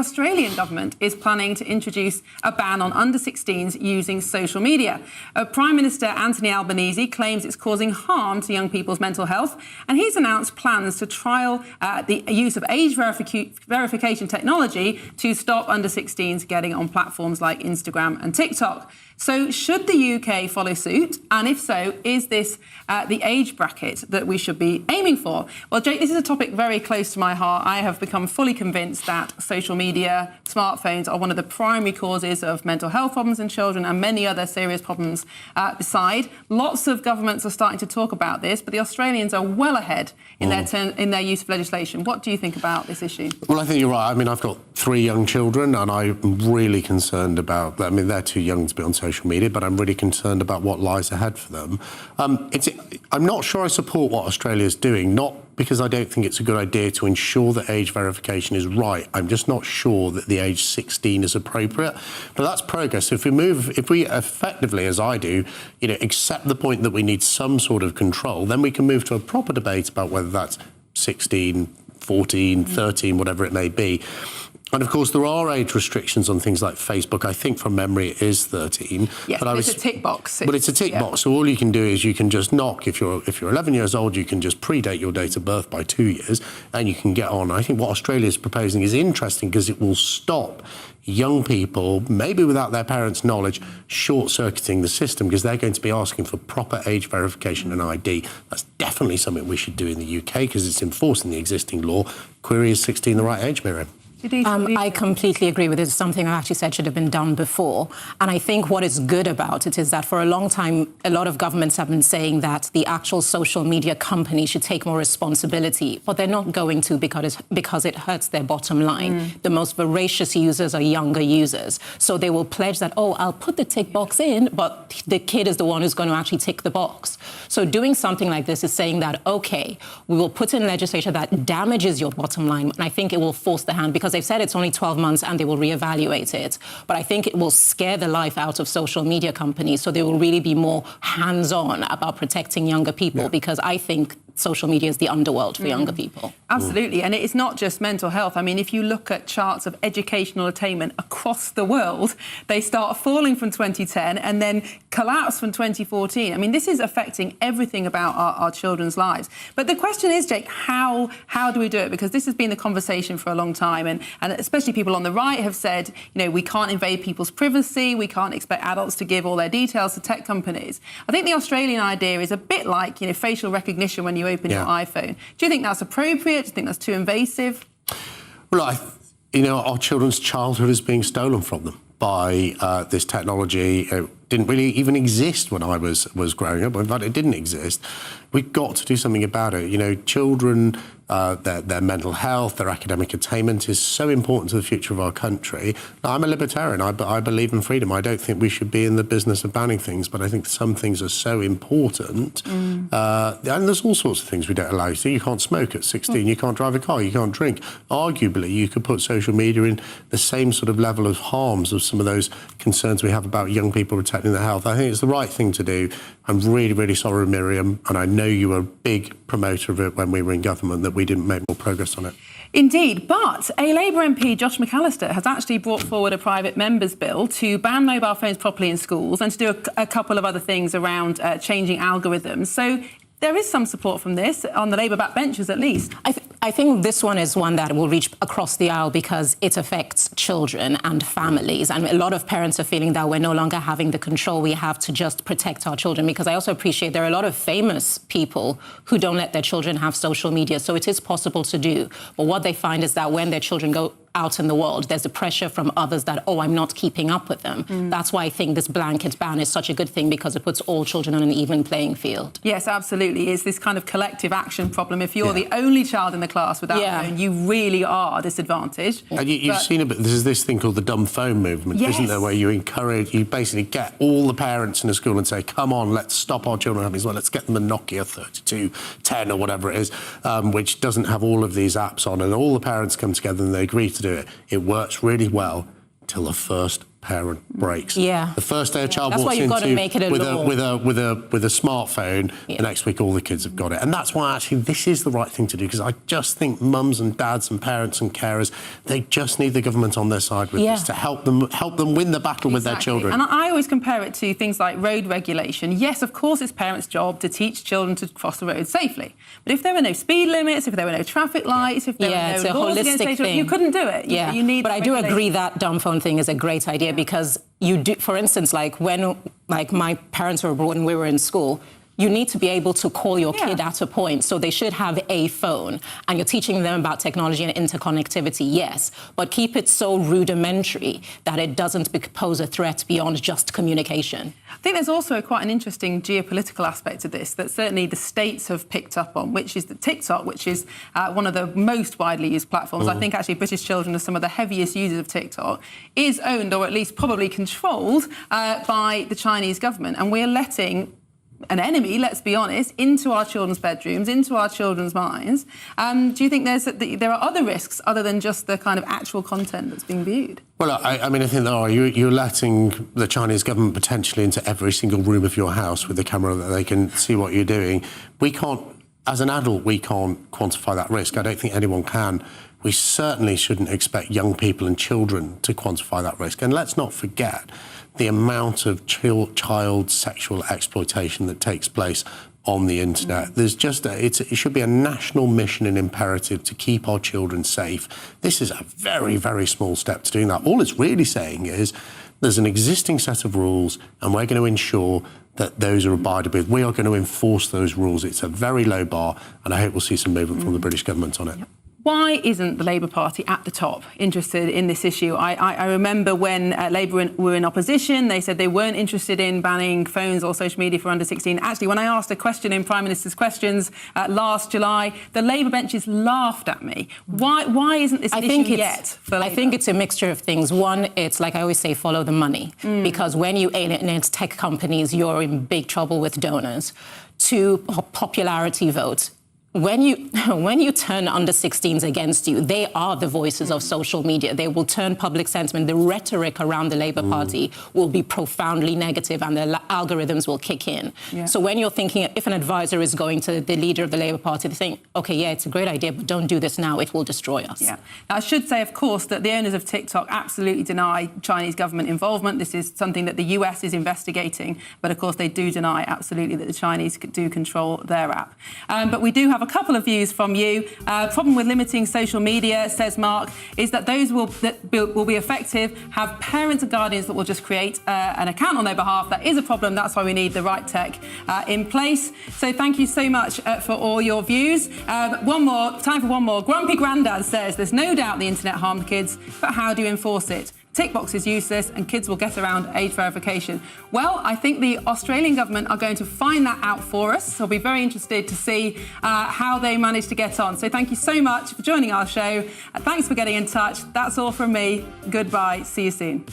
Australian government is planning to introduce a ban on under-16s using social media. Prime Minister Anthony Albanese claims it's causing harm to young people's mental health, and he's announced plans to trial the use of age verification technology to stop under-16s getting on platforms like Instagram and TikTok. So should the UK follow suit? And if so, is this the age bracket that we should be aiming for? Well, Jake, this is a topic very close to my heart. I have become fully convinced that social media, smartphones are one of the primary causes of mental health problems in children and many other serious problems beside. Lots of governments are starting to talk about this, but the Australians are well ahead in their use of legislation. What do you think about this issue? Well, I think you're right. I mean, I've got 3 young children and I'm really concerned about, I mean, they're too young to be on social media, but I'm really concerned about what lies ahead for them. I'm not sure I support what Australia's doing, not because I don't think it's a good idea to ensure that age verification is right. I'm just not sure that the age 16 is appropriate. But that's progress. If we effectively, as I do, accept the point that we need some sort of control, then we can move to a proper debate about whether that's 16, 14, 13, whatever it may be. And, of course, there are age restrictions on things like Facebook. I think from memory it is 13. Yes, but it's a tick box. But it's a tick box. So all you can do is you can just knock. If you're 11 years old, you can just predate your date of birth by 2 years and you can get on. I think what Australia is proposing is interesting because it will stop young people, maybe without their parents' knowledge, short-circuiting the system because they're going to be asking for proper age verification and ID. That's definitely something we should do in the UK because it's enforced in the existing law. Query, is 16 the right age, Miriam? I completely agree with it. It's something I actually said should have been done before. And I think what is good about it is that for a long time, a lot of governments have been saying that the actual social media companies should take more responsibility, but they're not going to because it hurts their bottom line. The most voracious users are younger users. So they will pledge that, oh, I'll put the tick box in, but the kid is the one who's going to actually tick the box. So doing something like this is saying that, OK, we will put in legislation that damages your bottom line. And I think it will force the hand because they've said it's only 12 months and they will reevaluate it. But I think it will scare the life out of social media companies. So they will really be more hands-on about protecting younger people because I think social media is the underworld for younger people. Absolutely. And it's not just mental health. I mean, if you look at charts of educational attainment across the world, they start falling from 2010 and then collapse from 2014. I mean, this is affecting everything about our children's lives. But the question is, Jake, how do we do it? Because this has been the conversation for a long time. And especially people on the right have said, we can't invade people's privacy. We can't expect adults to give all their details to tech companies. I think the Australian idea is a bit like, facial recognition when you open your iPhone. Do you think that's appropriate? Do you think that's too invasive? Well, our children's childhood is being stolen from them by this technology. It didn't really even exist when I was growing up. In fact, it didn't exist. We've got to do something about it. Children, their mental health, their academic attainment is so important to the future of our country. Now, I'm a libertarian. I believe in freedom. I don't think we should be in the business of banning things, but I think some things are so important. And there's all sorts of things we don't allow you to do. You can't smoke at 16. You can't drive a car. You can't drink. Arguably, you could put social media in the same sort of level of harms of some of those concerns we have about young people protecting their health. I think it's the right thing to do. I'm really, really sorry, Miriam, and I know you were a big promoter of it when we were in government, that we didn't make more progress on it. Indeed, but a Labour MP, Josh McAllister, has actually brought forward a private member's bill to ban mobile phones properly in schools and to do a couple of other things around changing algorithms. So there is some support from this, on the Labour backbenches at least. I think this one is one that will reach across the aisle because it affects children and families. And a lot of parents are feeling that we're no longer having the control we have to just protect our children, because I also appreciate there are a lot of famous people who don't let their children have social media. So it is possible to do. But what they find is that when their children go out in the world, there's the pressure from others that, oh, I'm not keeping up with them. That's why I think this blanket ban is such a good thing, because it puts all children on an even playing field. Yes, absolutely. It's this kind of collective action problem. If you're the only child in the class without a phone, you really are disadvantaged. And you've seen a bit, there's this thing called the dumb phone movement, isn't there, where you basically get all the parents in a school and say, come on, let's stop our children having this. Well, let's get them a Nokia 3210 or whatever it is, which doesn't have all of these apps on, and all the parents come together and they agree to do it. It works really well till the first parent breaks. Yeah. The first day a child That's walks why you've got to into make it a law. with a smartphone, the next week all the kids have got it. And that's why actually this is the right thing to do, because I just think mums and dads and parents and carers, they just need the government on their side with this to help them win the battle with their children. And I always compare it to things like road regulation. Yes, of course it's parents' job to teach children to cross the road safely. But if there were no speed limits, if there were no traffic lights, if there were no laws against safety, you couldn't do it. Yeah, you need. But I do agree that dumb phone thing is a great idea because you do, for instance, like when my parents were abroad and we were in school, you need to be able to call your kid at a point. So they should have a phone. And you're teaching them about technology and interconnectivity, yes. But keep it so rudimentary that it doesn't pose a threat beyond just communication. I think there's also quite an interesting geopolitical aspect to this that certainly the states have picked up on, which is the TikTok, which is one of the most widely used platforms. I think actually British children are some of the heaviest users of TikTok, is owned or at least probably controlled by the Chinese government. And we're letting an enemy, let's be honest, into our children's bedrooms, into our children's minds. Do you think there are other risks other than just the kind of actual content that's being viewed? Well, I mean, I think there are. You're letting the Chinese government potentially into every single room of your house with the camera that they can see what you're doing. We can't, as an adult, we can't quantify that risk. I don't think anyone can. We certainly shouldn't expect young people and children to quantify that risk. And let's not forget the amount of child sexual exploitation that takes place on the internet. There's just it should be a national mission and imperative to keep our children safe. This is a very, very small step to doing that. All it's really saying is there's an existing set of rules and we're going to ensure that those are abided with. We are going to enforce those rules. It's a very low bar and I hope we'll see some movement from the British government on it. Why isn't the Labour Party at the top interested in this issue? I remember when Labour were in opposition, they said they weren't interested in banning phones or social media for under 16. Actually, when I asked a question in Prime Minister's Questions last July, the Labour benches laughed at me. Why isn't this an issue yet for Labour? I think it's a mixture of things. One, it's like I always say, follow the money. Because when you alienate tech companies, you're in big trouble with donors. Two, popularity votes. When you turn under 16s against you, they are the voices of social media. They will turn public sentiment. The rhetoric around the Labour Party will be profoundly negative and the algorithms will kick in. Yeah. So when you're thinking, if an advisor is going to the leader of the Labour Party, they think, OK, yeah, it's a great idea, but don't do this now. It will destroy us. Yeah. Now, I should say, of course, that the owners of TikTok absolutely deny Chinese government involvement. This is something that the US is investigating. But, of course, they do deny absolutely that the Chinese do control their app. But we do have a couple of views from you. Problem with limiting social media, says Mark, is that those will be effective. Have parents and guardians that will just create an account on their behalf. That is a problem. That's why we need the right tech in place. So thank you so much for all your views. Time for one more. Grumpy Grandad says, there's no doubt the internet harmed kids, but how do you enforce it? Tick box is useless and kids will get around age verification. Well, I think the Australian government are going to find that out for us. So I'll be very interested to see how they manage to get on. So thank you so much for joining our show. Thanks for getting in touch. That's all from me. Goodbye. See you soon.